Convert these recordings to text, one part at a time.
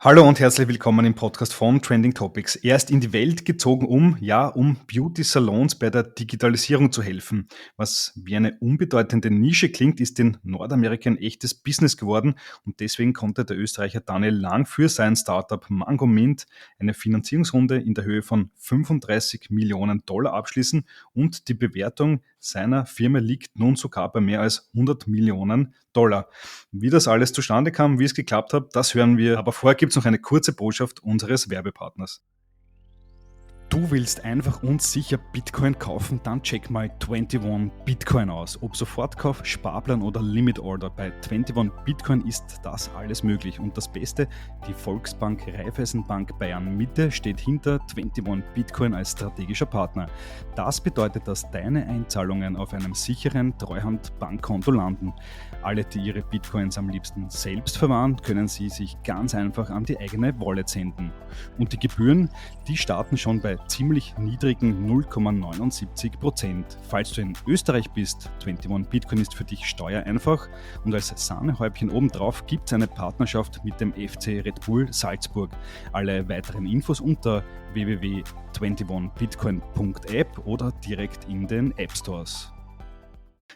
Hallo und herzlich willkommen im Podcast von Trending Topics. Er ist in die Welt gezogen, um Beauty-Salons bei der Digitalisierung zu helfen. Was wie eine unbedeutende Nische klingt, ist in Nordamerika ein echtes Business geworden und deswegen konnte der Österreicher Daniel Lang für sein Startup Mangomint eine Finanzierungsrunde in der Höhe von 35 Millionen Dollar abschließen und die Bewertung seiner Firma liegt nun sogar bei mehr als 100 Millionen Dollar. Wie das alles zustande kam, wie es geklappt hat, das hören wir. Aber vorher gibt es noch eine kurze Botschaft unseres Werbepartners. Du willst einfach und sicher Bitcoin kaufen, dann check mal 21 Bitcoin aus. Ob Sofortkauf, Sparplan oder Limit Order, bei 21 Bitcoin ist das alles möglich. Und das Beste, die Volksbank Raiffeisenbank Bayern Mitte steht hinter 21 Bitcoin als strategischer Partner. Das bedeutet, dass deine Einzahlungen auf einem sicheren Treuhand-Bankkonto landen. Alle, die ihre Bitcoins am liebsten selbst verwahren, können sie sich ganz einfach an die eigene Wallet senden. Und die Gebühren, die starten schon bei ziemlich niedrigen 0,79%. Falls du in Österreich bist, 21 Bitcoin ist für dich steuereinfach und als Sahnehäubchen obendrauf gibt es eine Partnerschaft mit dem FC Red Bull Salzburg. Alle weiteren Infos unter www.21bitcoin.app oder direkt in den App Stores.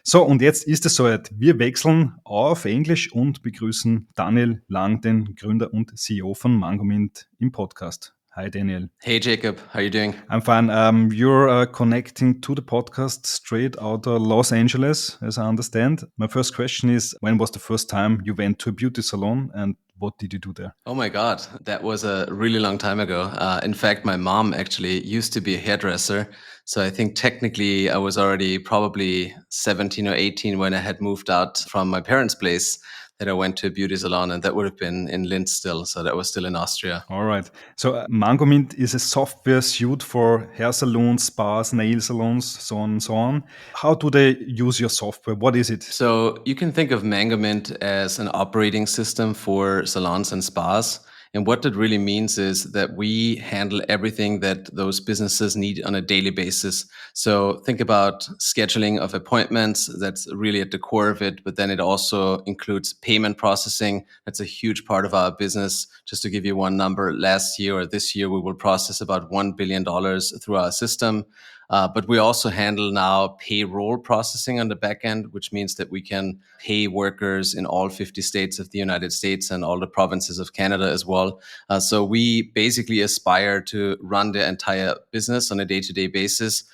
So, und jetzt ist es soweit. Wir wechseln auf Englisch und begrüßen Daniel Lang, den Gründer und CEO von Mangomint im Podcast. Hi, Daniel. Hey, Jacob. How are you doing? I'm fine. You're connecting to the podcast straight out of Los Angeles, as I understand. My first question is, when was the first time you went to a beauty salon and what did you do there? Oh my God, that was a really long time ago. In fact, my mom actually used to be a hairdresser. So I think technically I was already probably 17 or 18 when I had moved out from my parents' place that I went to a beauty salon, and that would have been in Linz still. So that was still in Austria. All right. So Mangomint is a software suite for hair salons, spas, nail salons, so on and so on. How do they use your software? What is it? So you can think of Mangomint as an operating system for salons and spas. And what that really means is that we handle everything that those businesses need on a daily basis. So think about scheduling of appointments. That's really at the core of it. But then it also includes payment processing. That's a huge part of our business. Just to give you one number, last year or this year, we will process about $1 billion through our system. But we also handle now payroll processing on the back end, which means that we can pay workers in all 50 states of the United States and all the provinces of Canada as well. So we basically aspire to run the entire business on a day-to-day basis,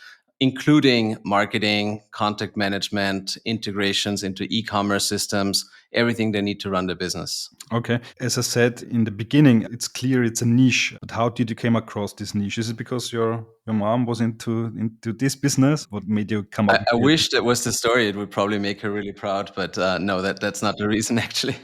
including marketing, contact management, integrations into e-commerce systems, everything they need to run the business. Okay. As I said in the beginning, it's clear it's a niche. But how did you come across this niche? Is it because your mom was into this business? What made you come up I with it? wish that was the story. It would probably make her really proud, but no, that's not the reason actually.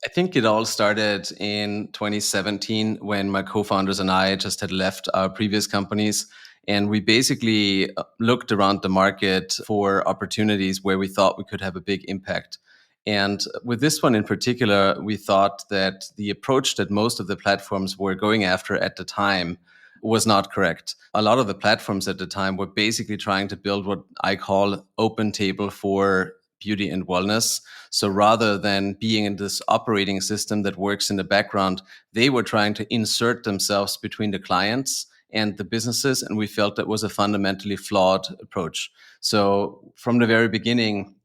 I think it all started in 2017 when my co-founders and I just had left our previous companies. And we basically looked around the market for opportunities where we thought we could have a big impact. And with this one in particular, we thought that the approach that most of the platforms were going after at the time was not correct. A lot of the platforms at the time were basically trying to build what I call open table for beauty and wellness. So rather than being in this operating system that works in the background, they were trying to insert themselves between the clients and the businesses. And we felt that was a fundamentally flawed approach. So from the very beginning,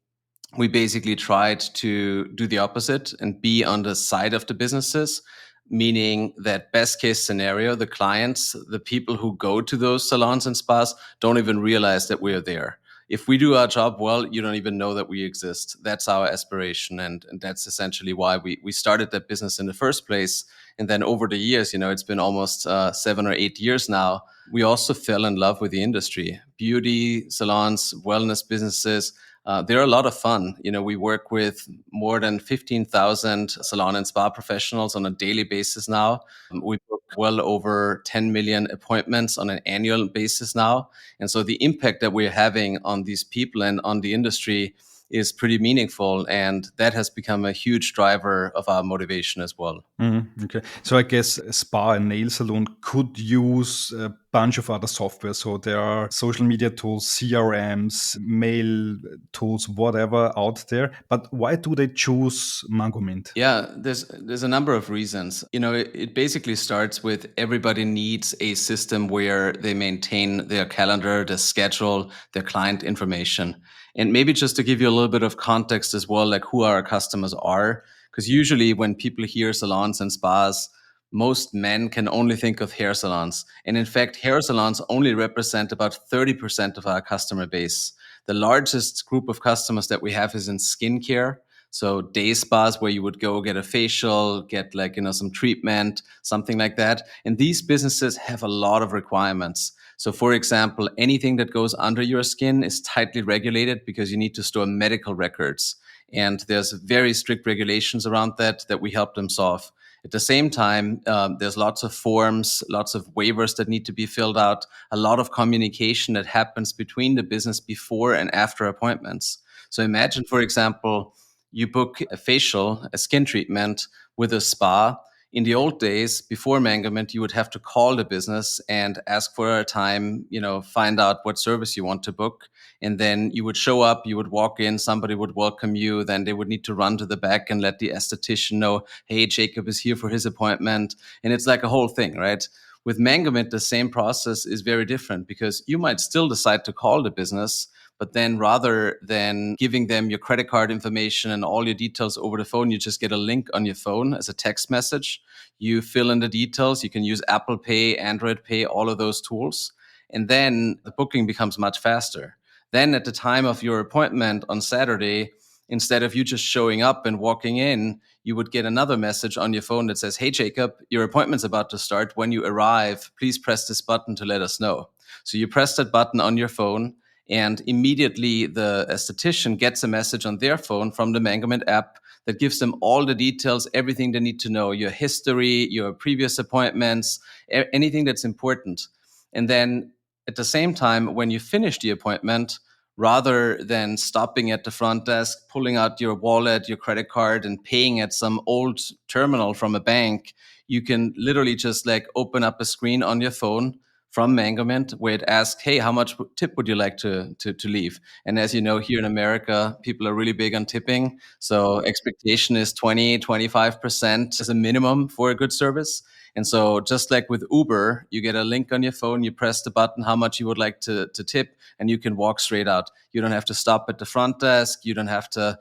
we basically tried to do the opposite and be on the side of the businesses, meaning that best case scenario, the clients, the people who go to those salons and spas don't even realize that we're there. If we do our job well, you don't even know that we exist. That's our aspiration. And that's essentially why we started that business in the first place. And then over the years, it's been almost 7 or 8 years now, we also fell in love with the industry. Beauty, salons, wellness businesses, they're a lot of fun. We work with more than 15,000 salon and spa professionals on a daily basis now. We book well over 10 million appointments on an annual basis now. And so the impact that we're having on these people and on the industry is pretty meaningful. And that has become a huge driver of our motivation as well. Okay. So I guess a spa and nail salon could use bunch of other software. So there are social media tools, CRMs, mail tools, whatever out there. But why do they choose Mangomint? Yeah, there's a number of reasons. It basically starts with everybody needs a system where they maintain their calendar, their schedule, their client information. And maybe just to give you a little bit of context as well, like who our customers are, because usually when people hear salons and spas, most men can only think of hair salons. And in fact, hair salons only represent about 30% of our customer base. The largest group of customers that we have is in skincare. So day spas where you would go get a facial, get some treatment, something like that. And these businesses have a lot of requirements. So for example, anything that goes under your skin is tightly regulated because you need to store medical records. And there's very strict regulations around that we help them solve. At the same time, there's lots of forms, lots of waivers that need to be filled out, a lot of communication that happens between the business before and after appointments. So imagine, for example, you book a facial, a skin treatment with a spa. In the old days, before Mangomint, you would have to call the business and ask for a time, find out what service you want to book. And then you would show up, you would walk in, somebody would welcome you. Then they would need to run to the back and let the esthetician know, hey, Jacob is here for his appointment. And it's like a whole thing, right? With Mangomint, the same process is very different because you might still decide to call the business, but then rather than giving them your credit card information and all your details over the phone, you just get a link on your phone as a text message. You fill in the details. You can use Apple Pay, Android Pay, all of those tools. And then the booking becomes much faster. Then at the time of your appointment on Saturday, instead of you just showing up and walking in, you would get another message on your phone that says, hey, Jacob, your appointment's about to start. When you arrive, please press this button to let us know. So you press that button on your phone, and immediately the esthetician gets a message on their phone from the Mangomint app that gives them all the details, everything they need to know, your history, your previous appointments, anything that's important. And then at the same time, when you finish the appointment, rather than stopping at the front desk, pulling out your wallet, your credit card, and paying at some old terminal from a bank, you can literally just open up a screen on your phone from Mangomint where it asks, hey, how much tip would you like to leave? And as you know, here in America, people are really big on tipping. So expectation is 20, 25% as a minimum for a good service. And so just like with Uber, you get a link on your phone, you press the button, how much you would like to tip, and you can walk straight out. You don't have to stop at the front desk. You don't have to,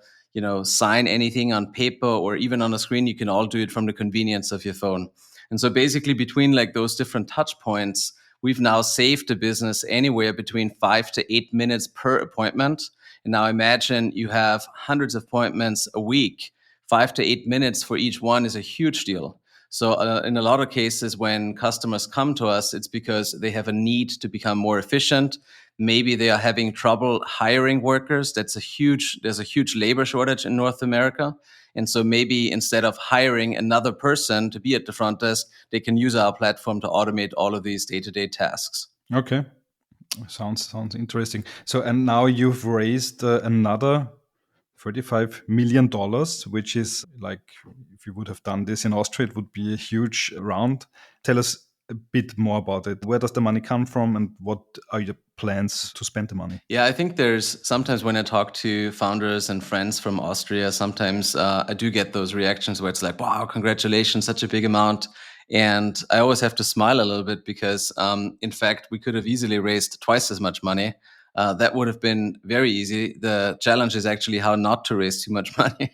sign anything on paper or even on a screen. You can all do it from the convenience of your phone. And so basically between those different touch points, we've now saved the business anywhere between 5 to 8 minutes per appointment. And now imagine you have hundreds of appointments a week. 5 to 8 minutes for each one is a huge deal. So in a lot of cases, when customers come to us, it's because they have a need to become more efficient. Maybe they are having trouble hiring workers. There's a huge labor shortage in North America. And so maybe instead of hiring another person to be at the front desk, they can use our platform to automate all of these day-to-day tasks. Okay. Sounds interesting. So, and now you've raised another $35 million, which is if you would have done this in Austria, it would be a huge round. Tell us a bit more about it. Where does the money come from and what are your plans to spend the money? Yeah, I think there's sometimes when I talk to founders and friends from Austria, sometimes I do get those reactions where it's like, wow, congratulations, such a big amount. And I always have to smile a little bit because, in fact, we could have easily raised twice as much money. That would have been very easy. The challenge is actually how not to raise too much money.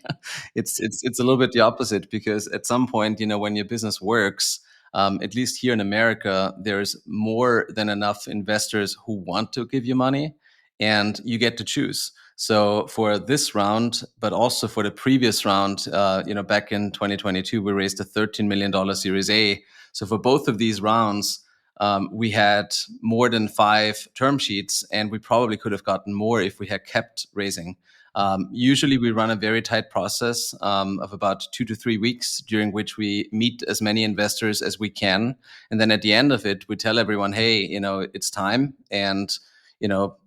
It's a little bit the opposite because at some point, when your business works, at least here in America, there's more than enough investors who want to give you money, and you get to choose. So for this round, but also for the previous round, back in 2022, we raised a $13 million Series A. So for both of these rounds, we had more than 5 term sheets, and we probably could have gotten more if we had kept raising. Usually we run a very tight process of about 2 to 3 weeks during which we meet as many investors as we can. And then at the end of it, we tell everyone, hey, it's time. And,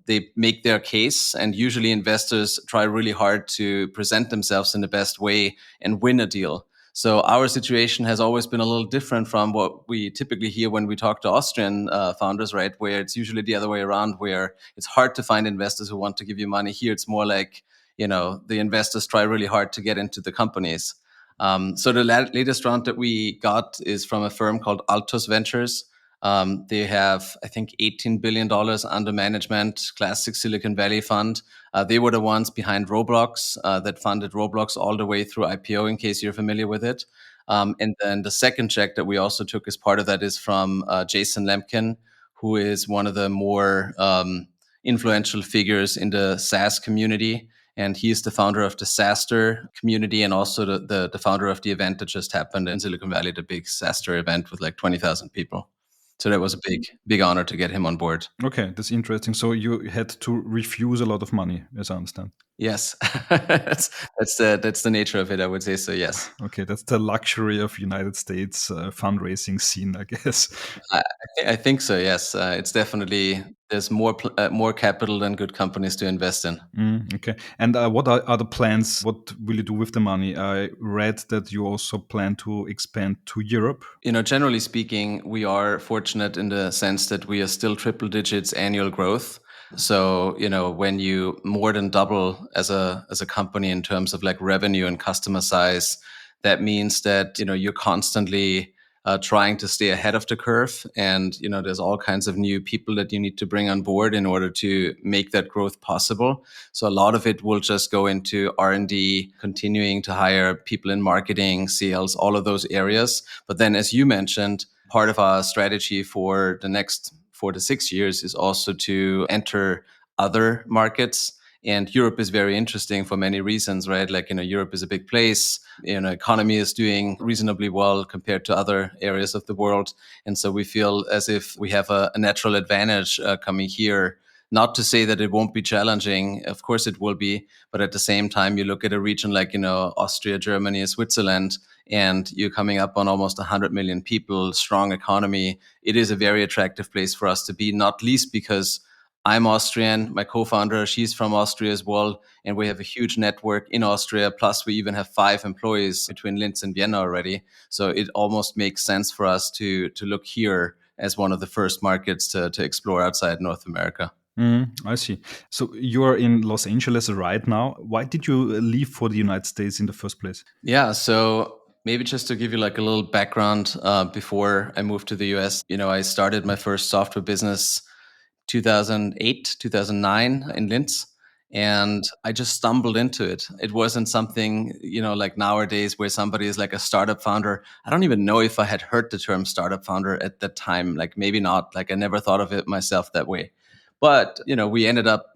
they make their case. And usually investors try really hard to present themselves in the best way and win a deal. So our situation has always been a little different from what we typically hear when we talk to Austrian founders, right? Where it's usually the other way around, where it's hard to find investors who want to give you money. Here, it's more like, the investors try really hard to get into the companies. So the latest round that we got is from a firm called Altus Ventures. They have, I think, $18 billion under management, classic Silicon Valley fund. They were the ones behind Roblox that funded Roblox all the way through IPO, in case you're familiar with it. And then the second check that we also took as part of that is from Jason Lemkin, who is one of the more influential figures in the SaaS community. And he is the founder of the SaaStr community and also the founder of the event that just happened in Silicon Valley, the big SaaStr event with like 20,000 people. So that was a big honor to get him on board. Okay, that's interesting. So you had to refuse a lot of money, as I understand. Yes, that's the nature of it. I would say so. Yes. Okay, that's the luxury of United States fundraising scene, I guess. I think so. Yes, it's definitely there's more capital than good companies to invest in. Okay. And what are the plans? What will you do with the money? I read that you also plan to expand to Europe. Generally speaking, we are fortunate in the sense that we are still triple digits annual growth. So, when you more than double as a company in terms of like revenue and customer size, that means that, you're constantly trying to stay ahead of the curve. And, there's all kinds of new people that you need to bring on board in order to make that growth possible. So a lot of it will just go into R&D, continuing to hire people in marketing, sales, all of those areas. But then, as you mentioned, part of our strategy for the next 4 to 6 years is also to enter other markets. And Europe is very interesting for many reasons, right? Like, Europe is a big place. Economy is doing reasonably well compared to other areas of the world. And so we feel as if we have a natural advantage coming here. Not to say that it won't be challenging. Of course it will be. But at the same time, you look at a region like, Austria, Germany, Switzerland, and you're coming up on almost 100 million people, strong economy. It is a very attractive place for us to be, not least because I'm Austrian. My co-founder, she's from Austria as well. And we have a huge network in Austria. Plus, we even have 5 employees between Linz and Vienna already. So it almost makes sense for us to look here as one of the first markets to explore outside North America. I see. So you're in Los Angeles right now. Why did you leave for the United States in the first place? Yeah, so maybe just to give you like a little background before I moved to the US, I started my first software business 2008, 2009 in Linz. And I just stumbled into it. It wasn't something, like nowadays where somebody is like a startup founder. I don't even know if I had heard the term startup founder at that time. Like maybe not. Like I never thought of it myself that way. But, we ended up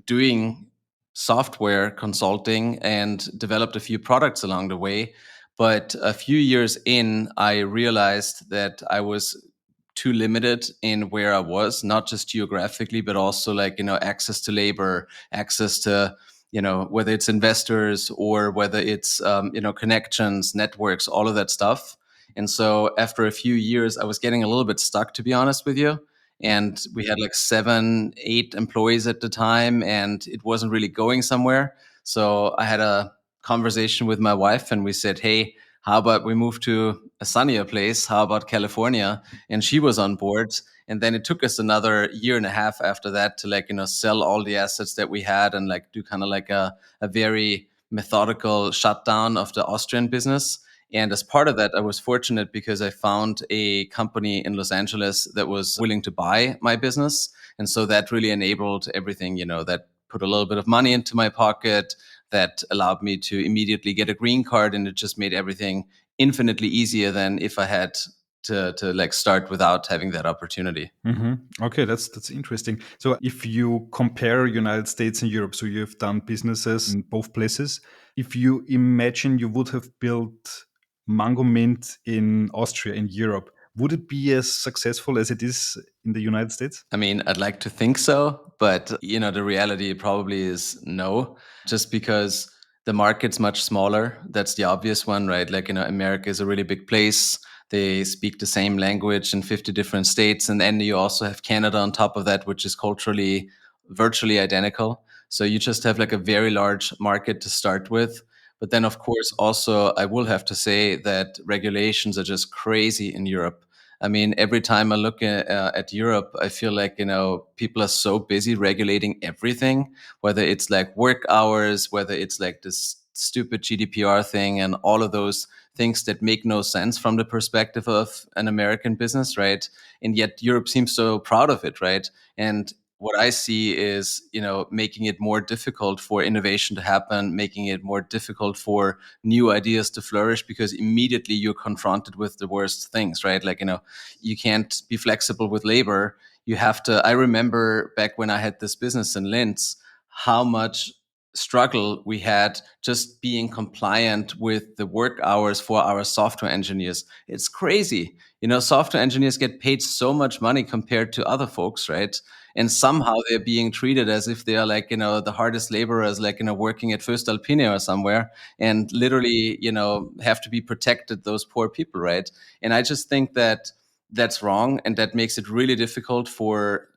doing software consulting and developed a few products along the way. But a few years in, I realized that I was too limited in where I was, not just geographically, but also like, access to labor, access to, whether it's investors or whether it's, connections, networks, all of that stuff. And so after a few years, I was getting a little bit stuck, to be honest with you. And we had like 7, 8 employees at the time, and it wasn't really going somewhere. So I had a conversation with my wife and we said, hey, how about we move to a sunnier place? How about California? And she was on board. And then it took us another year and a half after that to like, sell all the assets that we had and like do kind of like a very methodical shutdown of the Austrian business. And as part of that, I was fortunate because I found a company in Los Angeles that was willing to buy my business. And so that really enabled everything, that put a little bit of money into my pocket, that allowed me to immediately get a green card. And it just made everything infinitely easier than if I had to like start without having that opportunity. Okay, that's interesting. So if you compare United States and Europe, so you've done businesses in both places. If you imagine you would have built Mangomint in Austria, in Europe, would it be as successful as it is in the United States? I mean, I'd like to think so, but the reality probably is no, just because the market's much smaller. That's the obvious one, right? Like, America is a really big place. They speak the same language in 50 different states. And then you also have Canada on top of that, which is culturally virtually identical. So you just have like a very large market to start with. But then, of course, also I will have to say that regulations are just crazy in Europe. I mean, every time I look at Europe, I feel like, people are so busy regulating everything, whether it's like work hours, whether it's like this stupid GDPR thing and all of those things that make no sense from the perspective of an American business, right? And yet Europe seems so proud of it, right? And what I see is, making it more difficult for innovation to happen, making it more difficult for new ideas to flourish, because immediately you're confronted with the worst things, right? Like, you can't be flexible with labor. You have to. I remember back when I had this business in Linz, how much struggle we had just being compliant with the work hours for our software engineers. It's crazy. Software engineers get paid so much money compared to other folks, right? And somehow they're being treated as if they are like, the hardest laborers, like, working at First Alpine or somewhere, and literally, have to be protected, those poor people, right? And I just think that that's wrong, and that makes it really difficult for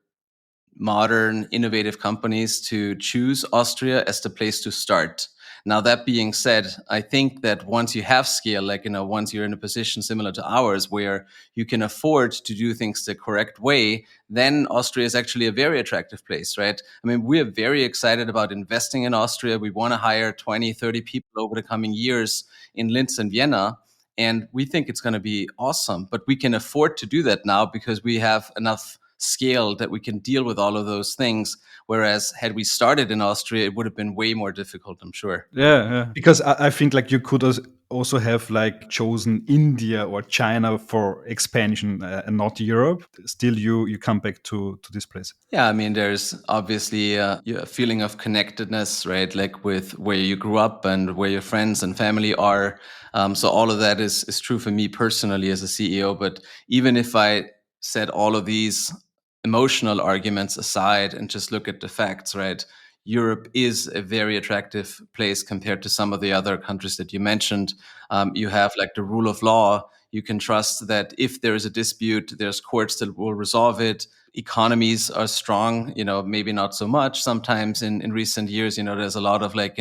modern innovative companies to choose Austria as the place to start. Now, that being said, I think that once you have scale, like, once you're in a position similar to ours where you can afford to do things the correct way, then Austria is actually a very attractive place, right? I mean, we're very excited about investing in Austria. We want to hire 20, 30 people over the coming years in Linz and Vienna. And we think it's going to be awesome, but we can afford to do that now because we have enough scale that we can deal with all of those things. Whereas had we started in Austria, it would have been way more difficult, I'm sure. Yeah, yeah. Because I think like you could also have like chosen India or China for expansion and not Europe. Still, you come back to this place. Yeah, I mean, there's obviously a feeling of connectedness, right? Like with where you grew up and where your friends and family are. So all of that is true for me personally as a CEO. But even if I set all of these emotional arguments aside and just look at the facts, right? Europe is a very attractive place compared to some of the other countries that you mentioned. You have like the rule of law. You can trust that if there is a dispute, there's courts that will resolve it. Economies are strong, maybe not so much sometimes in recent years. There's a lot of like,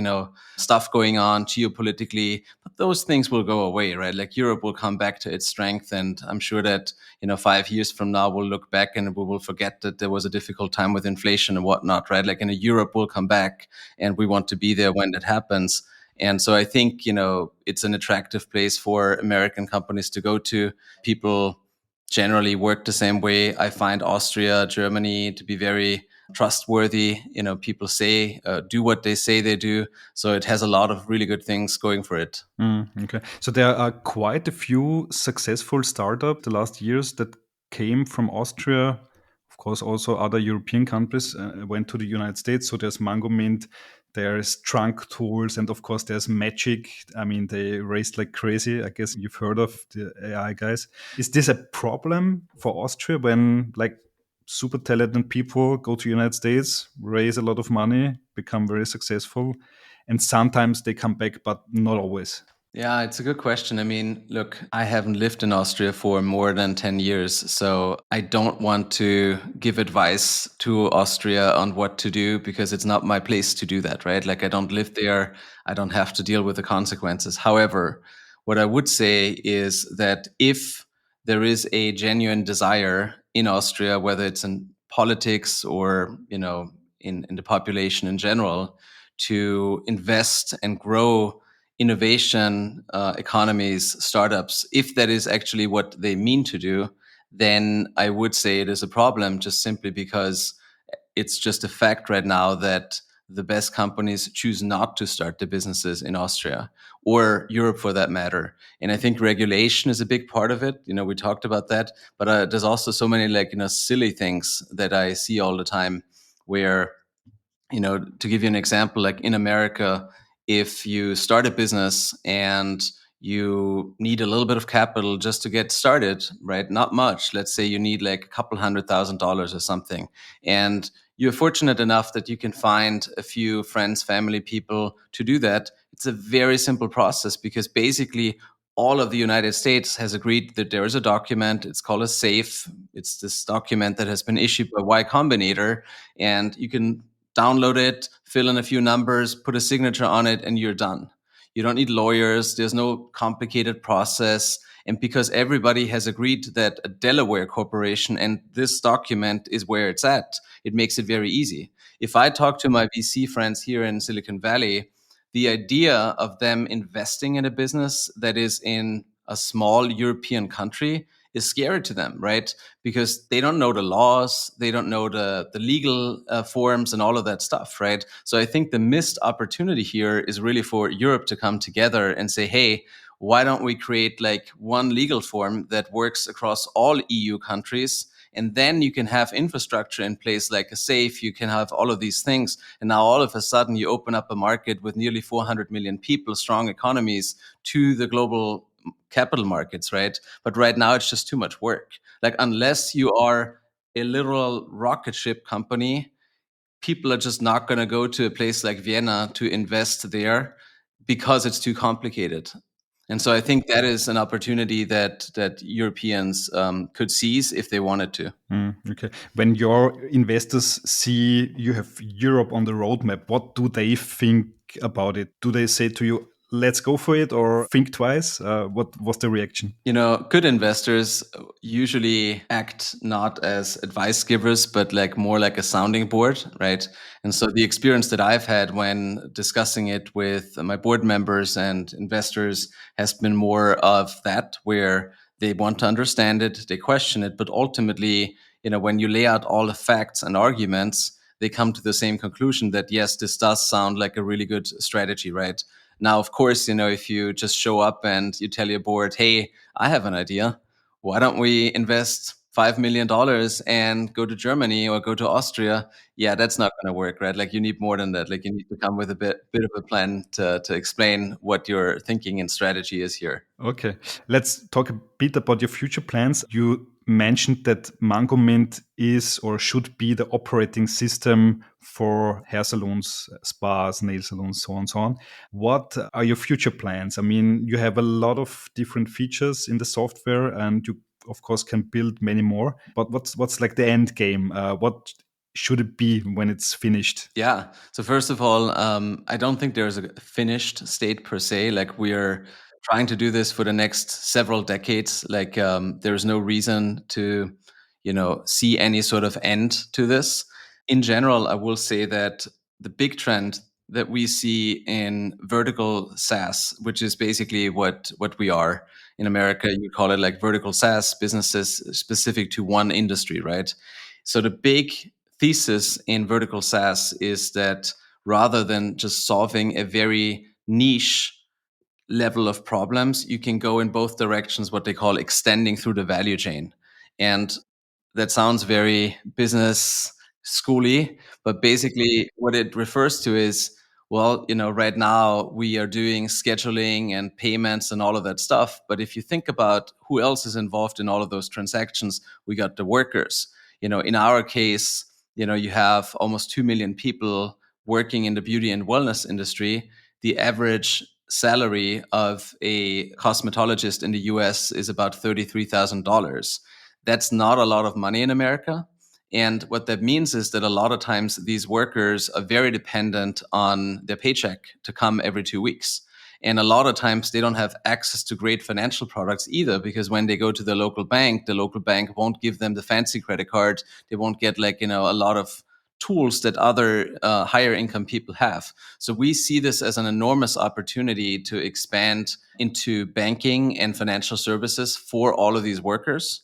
stuff going on geopolitically, but those things will go away, right? Like Europe will come back to its strength. And I'm sure that, 5 years from now, we'll look back and we will forget that there was a difficult time with inflation and whatnot, right? Like Europe will come back, and we want to be there when that happens. And so I think, it's an attractive place for American companies to go to. People generally work the same way. I find Austria, Germany to be very trustworthy. People say, do what they say they do. So it has a lot of really good things going for it. Okay. So there are quite a few successful startups the last years that came from Austria. Of course, also other European countries went to the United States. So there's Mangomint, there's Trunk Tools, and of course there's Magic. I mean, they raised like crazy. I guess you've heard of the AI guys. Is this a problem for Austria when like super talented people go to United States, raise a lot of money, become very successful, and sometimes they come back, but not always? Yeah, it's a good question. I mean, look, I haven't lived in Austria for more than 10 years, so I don't want to give advice to Austria on what to do because it's not my place to do that, right? Like, I don't live there, I don't have to deal with the consequences. However, what I would say is that if there is a genuine desire in Austria, whether it's in politics or, in the population in general, to invest and grow innovation, economies, startups, if that is actually what they mean to do, then I would say it is a problem just simply because it's just a fact right now that the best companies choose not to start their businesses in Austria or Europe for that matter. And I think regulation is a big part of it. We talked about that, but there's also so many like, silly things that I see all the time where, to give you an example, like in America, if you start a business and you need a little bit of capital just to get started, right? Not much. Let's say you need like a couple $100,000 or something. And you're fortunate enough that you can find a few friends, family, people to do that. It's a very simple process because basically all of the United States has agreed that there is a document. It's called a SAFE. It's this document that has been issued by Y Combinator, and you can download it, fill in a few numbers, put a signature on it, and you're done. You don't need lawyers. There's no complicated process. And because everybody has agreed that a Delaware corporation and this document is where it's at, it makes it very easy. If I talk to my VC friends here in Silicon Valley, the idea of them investing in a business that is in a small European country is scary to them, right? Because they don't know the laws, they don't know the legal forms and all of that stuff, right? So I think the missed opportunity here is really for Europe to come together and say, hey, why don't we create like one legal form that works across all EU countries? And then you can have infrastructure in place like a safe, you can have all of these things. And now all of a sudden you open up a market with nearly 400 million people, strong economies to the global capital markets, right? But right now it's just too much work. Like unless you are a literal rocket ship company, people are just not going to go to a place like Vienna to invest there because it's too complicated. And so I think that is an opportunity that Europeans could seize if they wanted to. Okay. When your investors see you have Europe on the roadmap, what do they think about it? Do they say to you, let's go for it, or think twice? What was the reaction? You know, good investors usually act not as advice givers, but like more like a sounding board, right? And so the experience that I've had when discussing it with my board members and investors has been more of that, where they want to understand it, they question it, but ultimately, you know, when you lay out all the facts and arguments, they come to the same conclusion that yes, this does sound like a really good strategy, right? Now, of course, you know, if you just show up and you tell your board, hey, I have an idea. Why don't we invest $5 million and go to Germany or go to Austria? Yeah, that's not going to work, right? Like you need more than that. Like you need to come with a bit of a plan to explain what your thinking and strategy is here. Okay, let's talk a bit about your future plans. You mentioned that Mangomint is or should be the operating system for hair salons, spas, nail salons, so on and so on. What are your future plans? I mean, you have a lot of different features in the software, and you, of course, can build many more. But what's like the end game? What should it be when it's finished? Yeah. So first of all, I don't think there's a finished state per se. Like we're trying to do this for the next several decades. Like there's no reason to, you know, see any sort of end to this. In general, I will say that the big trend that we see in vertical SaaS, which is basically what we are in America, you call it like vertical SaaS businesses specific to one industry, right? So the big thesis in vertical SaaS is that rather than just solving a very niche level of problems, you can go in both directions, what they call extending through the value chain. And that sounds very business schooly, but basically what it refers to is, well, you know, right now we are doing scheduling and payments and all of that stuff. But if you think about who else is involved in all of those transactions, we got the workers. You know, in our case, you know, you have almost 2 million people working in the beauty and wellness industry. The average salary of a cosmetologist in the US is about $33,000. That's not a lot of money in America. And what that means is that a lot of times these workers are very dependent on their paycheck to come every 2 weeks. And a lot of times they don't have access to great financial products either, because when they go to the local bank won't give them the fancy credit card. They won't get like, you know, a lot of tools that other higher income people have. So we see this as an enormous opportunity to expand into banking and financial services for all of these workers.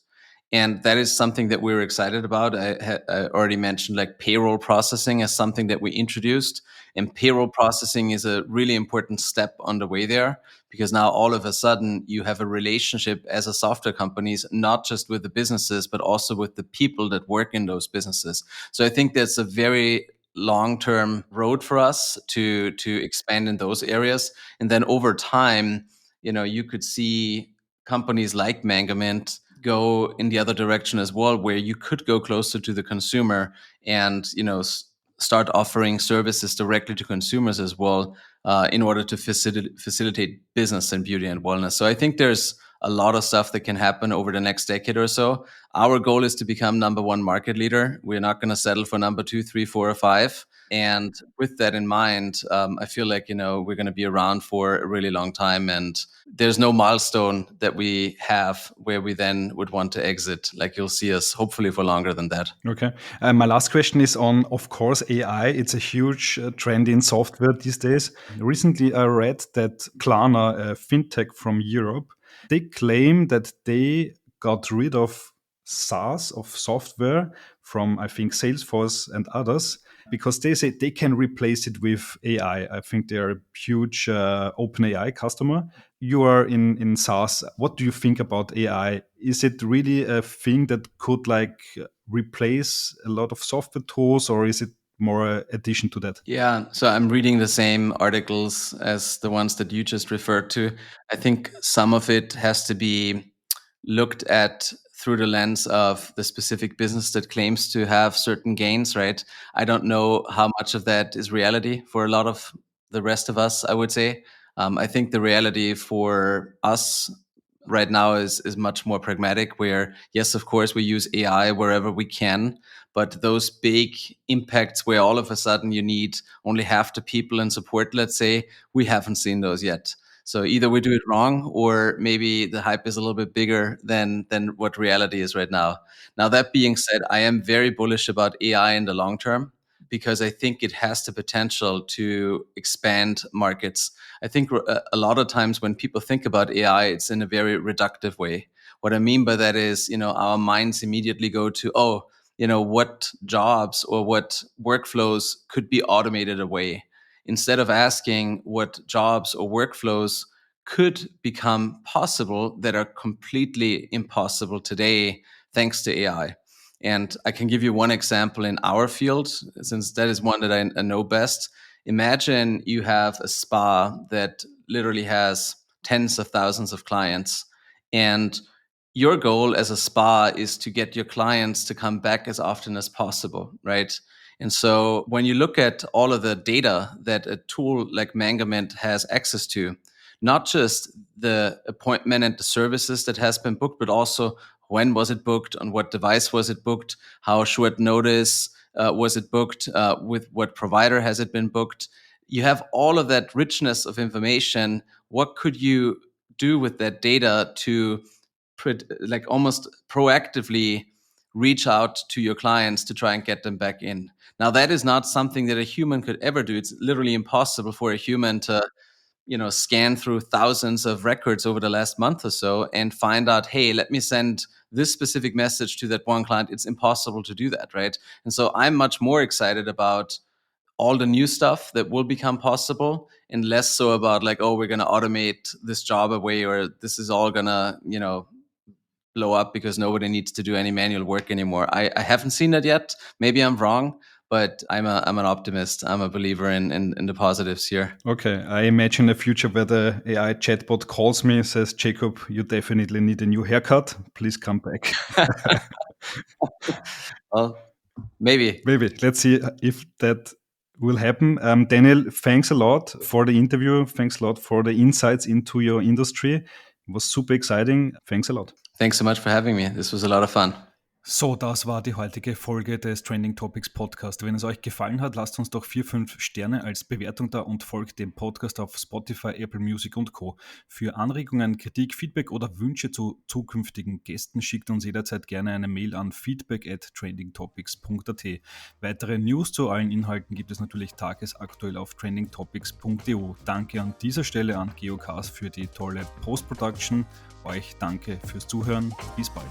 And that is something that we're excited about. I already mentioned like payroll processing as something that we introduced. And payroll processing is a really important step on the way there, because now all of a sudden you have a relationship as a software companies, not just with the businesses, but also with the people that work in those businesses. So I think that's a very long-term road for us to expand in those areas. And then over time, you know, you could see companies like Mangomint go in the other direction as well, where you could go closer to the consumer and, you know, start offering services directly to consumers as well, in order to facilitate business and beauty and wellness. So I think there's a lot of stuff that can happen over the next decade or so. Our goal is to become number one market leader. We're not going to settle for number 2, 3, 4, or 5. And with that in mind, I feel like, we're going to be around for a really long time. And there's no milestone that we have where we then would want to exit. Like, you'll see us hopefully for longer than that. Okay. My last question is on, of course, AI. It's a huge trend in software these days. Recently, I read that Klarna, a fintech from Europe, they claim that they got rid of SaaS, of software, from, I think, Salesforce and others, because they say they can replace it with AI. I think they are a huge OpenAI customer. You are in SaaS. What do you think about AI? Is it really a thing that could replace a lot of software tools, or is it more an addition to that? Yeah, so I'm reading the same articles as the ones that you just referred to. I think some of it has to be looked at through the lens of the specific business that claims to have certain gains, right? I don't know how much of that is reality for a lot of the rest of us, I would say. I think the reality for us right now is much more pragmatic, where, yes, of course, we use AI wherever we can, but those big impacts where all of a sudden you need only half the people in support, let's say, we haven't seen those yet. So either we do it wrong, or maybe the hype is a little bit bigger than what reality is right now. Now, that being said, I am very bullish about AI in the long term, because I think it has the potential to expand markets. I think a lot of times when people think about AI, it's in a very reductive way. What I mean by that is, our minds immediately go to, what jobs or what workflows could be automated away, instead of asking what jobs or workflows could become possible that are completely impossible today thanks to AI. And I can give you one example in our field, since that is one that I know best. Imagine you have a spa that literally has tens of thousands of clients, and your goal as a spa is to get your clients to come back as often as possible, right? And so when you look at all of the data that a tool like Mangomint has access to, not just the appointment and the services that has been booked, but also when was it booked, on what device was it booked, how short notice was it booked, with what provider has it been booked. You have all of that richness of information. What could you do with that data to almost proactively reach out to your clients to try and get them back in? Now, that is not something that a human could ever do. It's literally impossible for a human to scan through thousands of records over the last month or so and find out, hey, let me send this specific message to that one client. It's impossible to do that, right? And so I'm much more excited about all the new stuff that will become possible, and less so about we're going to automate this job away, or this is all going to, blow up because nobody needs to do any manual work anymore. I haven't seen that yet. Maybe I'm wrong, but I'm an optimist. I'm a believer in the positives here. Okay, I imagine a future where the AI chatbot calls me and says, Jacob, you definitely need a new haircut. Please come back. Well, maybe. Maybe. Let's see if that will happen. Daniel, thanks a lot for the interview. Thanks a lot for the insights into your industry. It was super exciting. Thanks a lot. Thanks so much for having me. This was a lot of fun. So, das war die heutige Folge des Trending Topics Podcast. Wenn es euch gefallen hat, lasst uns doch 4-5 Sterne als Bewertung da und folgt dem Podcast auf Spotify, Apple Music und Co. Für Anregungen, Kritik, Feedback oder Wünsche zu zukünftigen Gästen schickt uns jederzeit gerne eine Mail an feedback@trendingtopics.at. Weitere News zu allen Inhalten gibt es natürlich tagesaktuell auf trendingtopics.eu. Danke an dieser Stelle an Geocast für die tolle Post-Production. Euch danke fürs Zuhören. Bis bald.